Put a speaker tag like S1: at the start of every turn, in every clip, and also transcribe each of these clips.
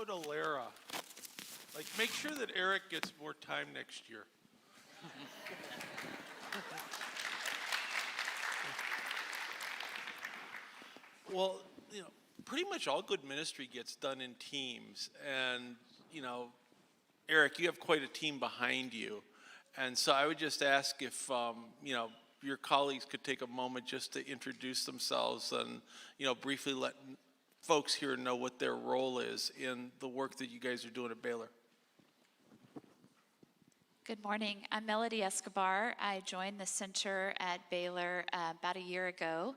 S1: now to Lara. Like, make sure that Erik gets more time next year. Well, pretty much all good ministry gets done in teams. And, Erik, you have quite a team behind you. And so I would just ask if, your colleagues could take a moment just to introduce themselves and, briefly let folks here know what their role is in the work that you guys are doing at Baylor.
S2: Good morning. I'm Melody Escobar. I joined the center at Baylor about a year ago.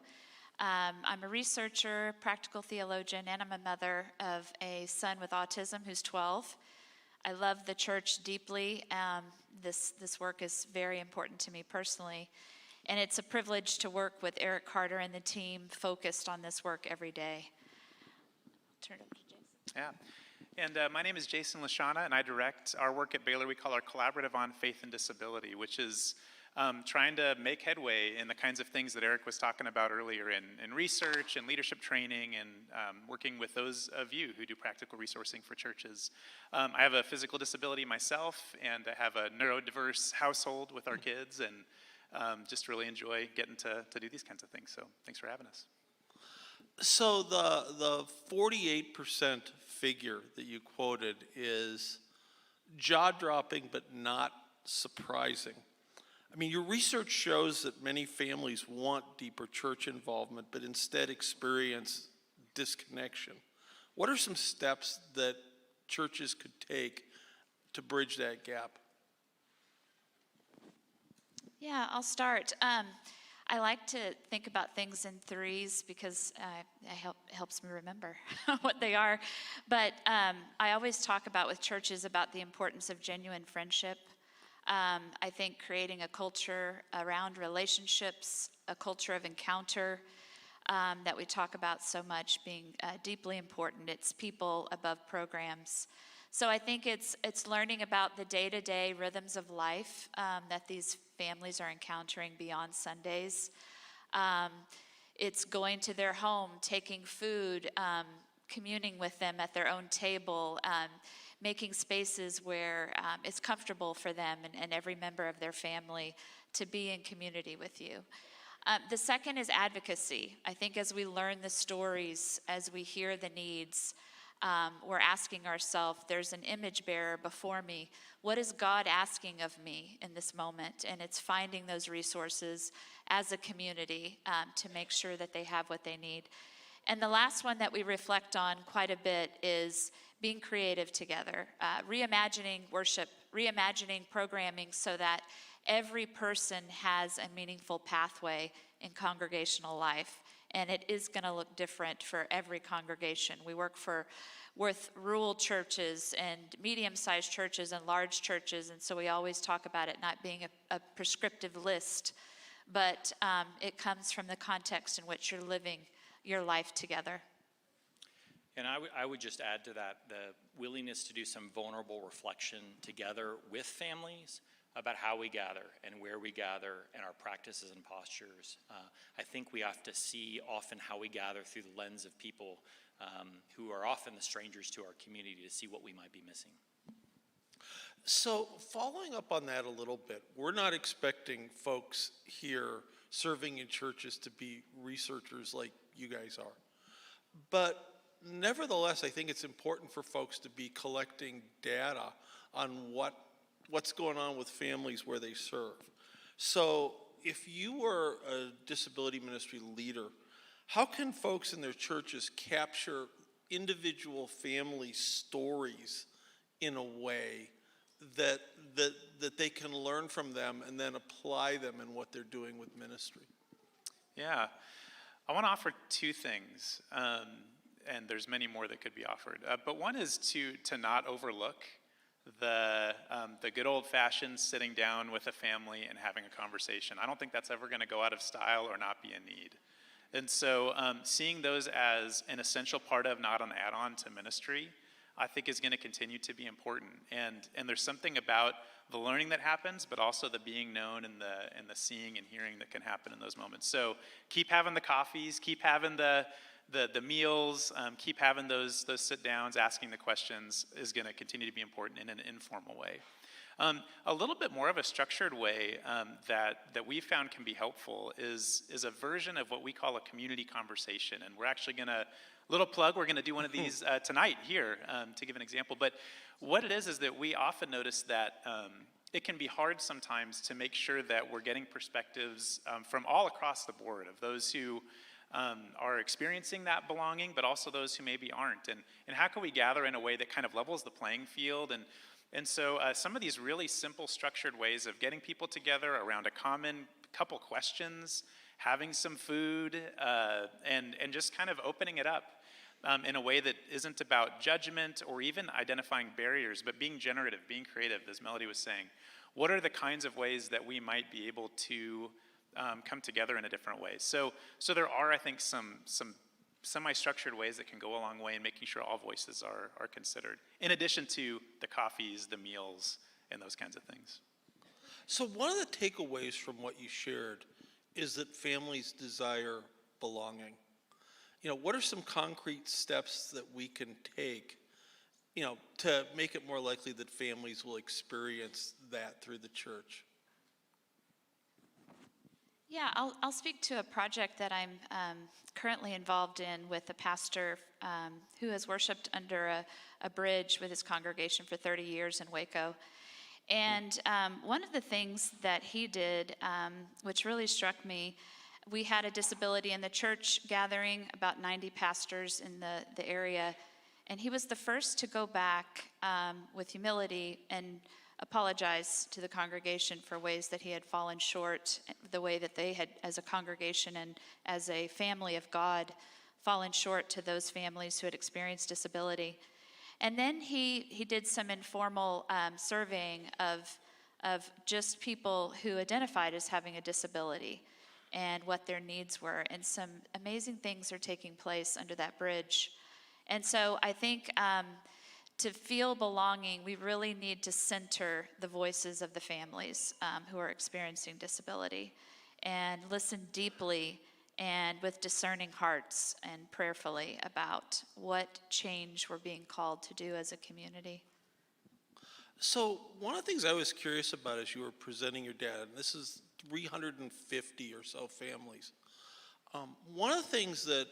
S2: I'm a researcher, practical theologian, and I'm a mother of a son with autism who's 12. I love the church deeply. This work is very important to me personally. And it's a privilege to work with Erik Carter and the team focused on this work every day. Turn it over to Jason.
S3: Yeah. And my name is Jason LeShana, and I direct our work at Baylor we call our Collaborative on Faith and Disability, which is trying to make headway in the kinds of things that Erik was talking about earlier in research and leadership training and working with those of you who do practical resourcing for churches. I have a physical disability myself, and I have a neurodiverse household with our kids, and just really enjoy getting to do these kinds of things. So thanks for having us.
S1: So the 48% figure that you quoted is jaw-dropping but not surprising. I mean, your research shows that many families want deeper church involvement but instead experience disconnection. What are some steps that churches could take to bridge that gap?
S2: Yeah, I'll start. I like to think about things in threes because it helps me remember what they are. But I always talk about with churches about the importance of genuine friendship. I think creating a culture around relationships, a culture of encounter that we talk about so much being deeply important. It's people above programs. So I think it's learning about the day-to-day rhythms of life that these families are encountering beyond Sundays. It's going to their home, taking food, communing with them at their own table, making spaces where it's comfortable for them and every member of their family to be in community with you. The second is advocacy. I think as we learn the stories, as we hear the needs, we're asking ourselves, there's an image bearer before me. What is God asking of me in this moment? And it's finding those resources as a community to make sure that they have what they need. And the last one that we reflect on quite a bit is being creative together, reimagining worship, reimagining programming so that every person has a meaningful pathway in congregational life. And it is going to look different for every congregation. We work with rural churches and medium-sized churches and large churches, and so we always talk about it not being a prescriptive list, but it comes from the context in which you're living your life together.
S4: And I would just add to that the willingness to do some vulnerable reflection together with families about how we gather and where we gather and our practices and postures. I think we have to see often how we gather through the lens of people who are often the strangers to our community to see what we might be missing.
S1: So following up on that a little bit, we're not expecting folks here serving in churches to be researchers like you guys are. But nevertheless, I think it's important for folks to be collecting data on what's going on with families where they serve. So if you were a disability ministry leader, how can folks in their churches capture individual family stories in a way that they can learn from them and then apply them in what they're doing with ministry?
S3: Yeah, I want to offer two things, and there's many more that could be offered. But one is to not overlook the good old-fashioned sitting down with a family and having a conversation. I don't think that's ever going to go out of style or not be a need. And so seeing those as an essential part of, not an add-on to ministry, I think is going to continue to be important. And there's something about the learning that happens, but also the being known and the seeing and hearing that can happen in those moments. So keep having the coffees, keep having the the meals, keep having those sit downs, asking the questions is going to continue to be important in an informal way. A little bit more of a structured way that we found can be helpful is a version of what we call a community conversation. And we're actually going to, little plug, we're going to do one of these tonight here to give an example. But what it is that we often notice that it can be hard sometimes to make sure that we're getting perspectives from all across the board of those who are experiencing that belonging, but also those who maybe aren't. And how can we gather in a way that kind of levels the playing field? And so some of these really simple structured ways of getting people together around a common couple questions, having some food, and just kind of opening it up in a way that isn't about judgment or even identifying barriers, but being generative, being creative, as Melody was saying. What are the kinds of ways that we might be able to come together in a different way? So there are, I think, some semi-structured ways that can go a long way in making sure all voices are considered, in addition to the coffees, the meals, and those kinds of things.
S1: So one of the takeaways from what you shared is that families desire belonging. What are some concrete steps that we can take, to make it more likely that families will experience that through the church?
S2: Yeah, I'll speak to a project that I'm currently involved in with a pastor who has worshiped under a bridge with his congregation for 30 years in Waco. And one of the things that he did, which really struck me, we had a disability in the church gathering, about 90 pastors in the area, and he was the first to go back with humility and apologize to the congregation for ways that he had fallen short, the way that they had, as a congregation and as a family of God, fallen short to those families who had experienced disability. And then he did some informal surveying of just people who identified as having a disability and what their needs were. And some amazing things are taking place under that bridge. And so I think to feel belonging, we really need to center the voices of the families who are experiencing disability and listen deeply and with discerning hearts and prayerfully about what change we're being called to do as a community.
S1: So one of the things I was curious about as you were presenting your dad, and this is 350 or so families, one of the things that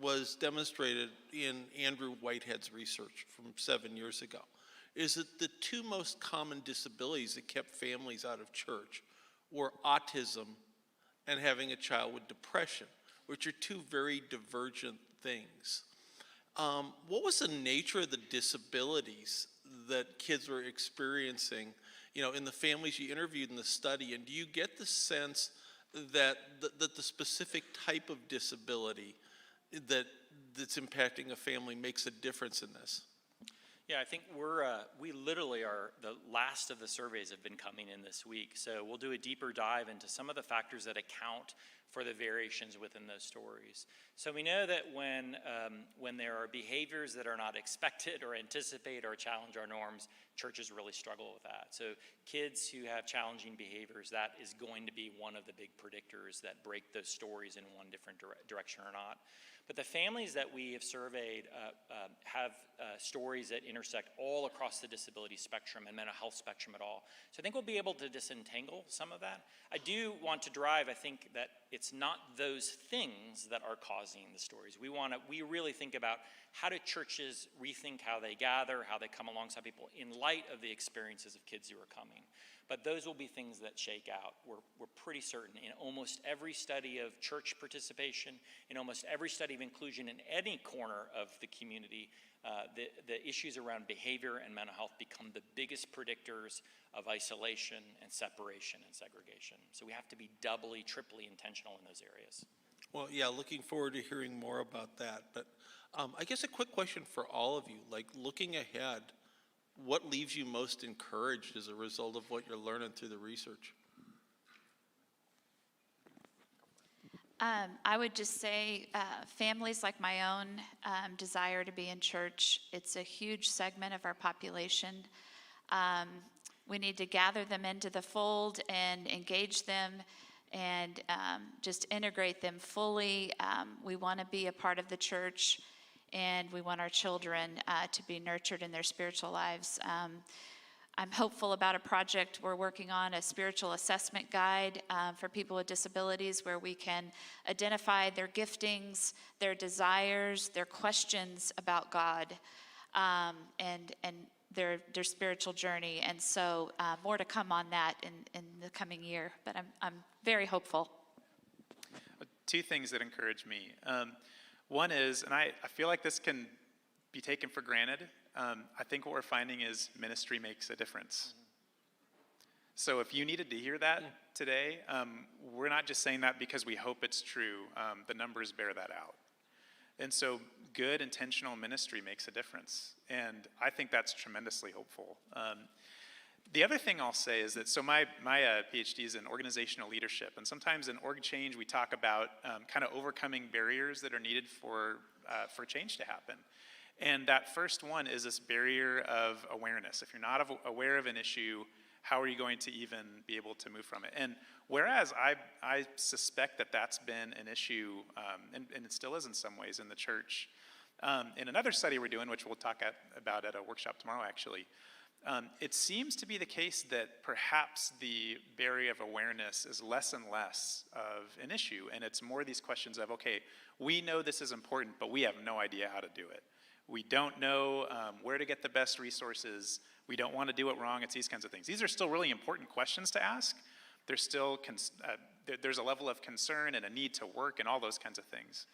S1: was demonstrated in Andrew Whitehead's research from 7 years ago is that the two most common disabilities that kept families out of church were autism and having a child with depression, which are two very divergent things. What was the nature of the disabilities that kids were experiencing, in the families you interviewed in the study? And do you get the sense that the specific type of disability that's impacting a family makes a difference in this?
S4: Yeah, I think we literally are, the last of the surveys have been coming in this week. So we'll do a deeper dive into some of the factors that account for the variations within those stories. So we know that when there are behaviors that are not expected or anticipated or challenge our norms, churches really struggle with that. So kids who have challenging behaviors, that is going to be one of the big predictors that break those stories in one different direction or not. But the families that we have surveyed have stories that intersect all across the disability spectrum and mental health spectrum at all. So I think we'll be able to disentangle some of that. I do want to drive, I think, that it's not those things that are causing the stories. We really think about how do churches rethink how they gather, how they come alongside people in light of the experiences of kids who are coming. But those will be things that shake out. We're pretty certain in almost every study of church participation, in almost every study of inclusion in any corner of the community, the issues around behavior and mental health become the biggest predictors of isolation and separation and segregation. So we have to be doubly, triply intentional in those areas.
S1: Well, yeah, looking forward to hearing more about that. But I guess a quick question for all of you, like looking ahead, what leaves you most encouraged as a result of what you're learning through the research?
S2: I would just say families like my own desire to be in church. It's a huge segment of our population. We need to gather them into the fold and engage them and just integrate them fully. We want to be a part of the church, and we want our children to be nurtured in their spiritual lives. I'm hopeful about a project we're working on, a spiritual assessment guide for people with disabilities, where we can identify their giftings, their desires, their questions about God, and their spiritual journey. And so more to come on that in the coming year, but I'm very hopeful.
S3: Two things that encourage me. One is, and I feel like this can be taken for granted, I think what we're finding is ministry makes a difference. So if you needed to hear that today, we're not just saying that because we hope it's true. The numbers bear that out. And so good, intentional ministry makes a difference. And I think that's tremendously hopeful. The other thing I'll say is that, so my PhD is in organizational leadership. And sometimes in org change, we talk about kind of overcoming barriers that are needed for change to happen. And that first one is this barrier of awareness. If you're not aware of an issue, how are you going to even be able to move from it? And whereas I suspect that that's been an issue, and it still is in some ways in the church, in another study we're doing, which we'll talk about at a workshop tomorrow actually, it seems to be the case that perhaps the barrier of awareness is less and less of an issue. And it's more these questions of, okay, we know this is important, but we have no idea how to do it. We don't know where to get the best resources. We don't want to do it wrong. It's these kinds of things. These are still really important questions to ask. There's still there's a level of concern and a need to work and all those kinds of things.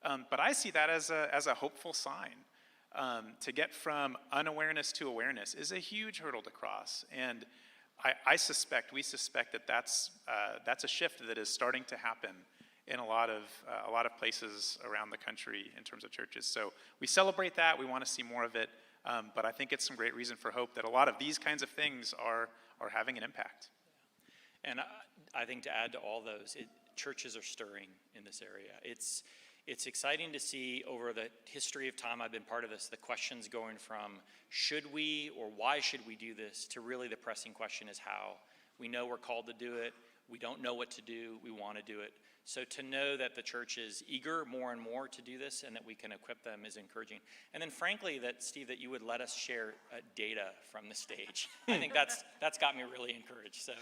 S3: But I see that as a hopeful sign. To get from unawareness to awareness is a huge hurdle to cross. And we suspect that that's a shift that is starting to happen in a lot of places around the country in terms of churches. So we celebrate that. We want to see more of it. But I think it's some great reason for hope that a lot of these kinds of things are having an impact.
S4: And I think to add to all those, churches are stirring in this area. It's exciting to see over the history of time I've been part of this, the questions going from should we or why should we do this to really the pressing question is how. We know we're called to do it. We don't know what to do. We want to do it. So to know that the church is eager more and more to do this and that we can equip them is encouraging. And then frankly, that Steve, that you would let us share data from the stage. I think that's got me really encouraged. So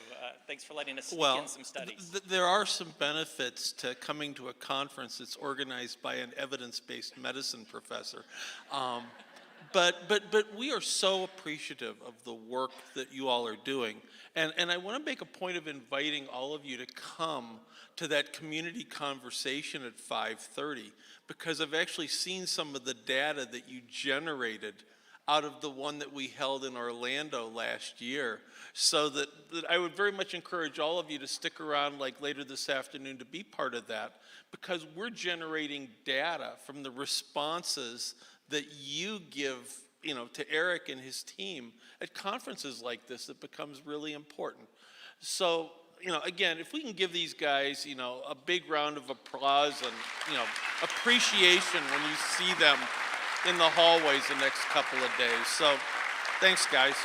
S4: thanks for letting us sneak in some studies.
S1: There are some benefits to coming to a conference that's organized by an evidence-based medicine professor. But we are so appreciative of the work that you all are doing. And I want to make a point of inviting all of you to come to that community conversation at 5:30, because I've actually seen some of the data that you generated out of the one that we held in Orlando last year. So that I would very much encourage all of you to stick around like later this afternoon to be part of that, because we're generating data from the responses that you give, to Erik and his team at conferences like this. That becomes really important. So, again, if we can give these guys, a big round of applause and, appreciation when you see them in the hallways the next couple of days. So, thanks, guys.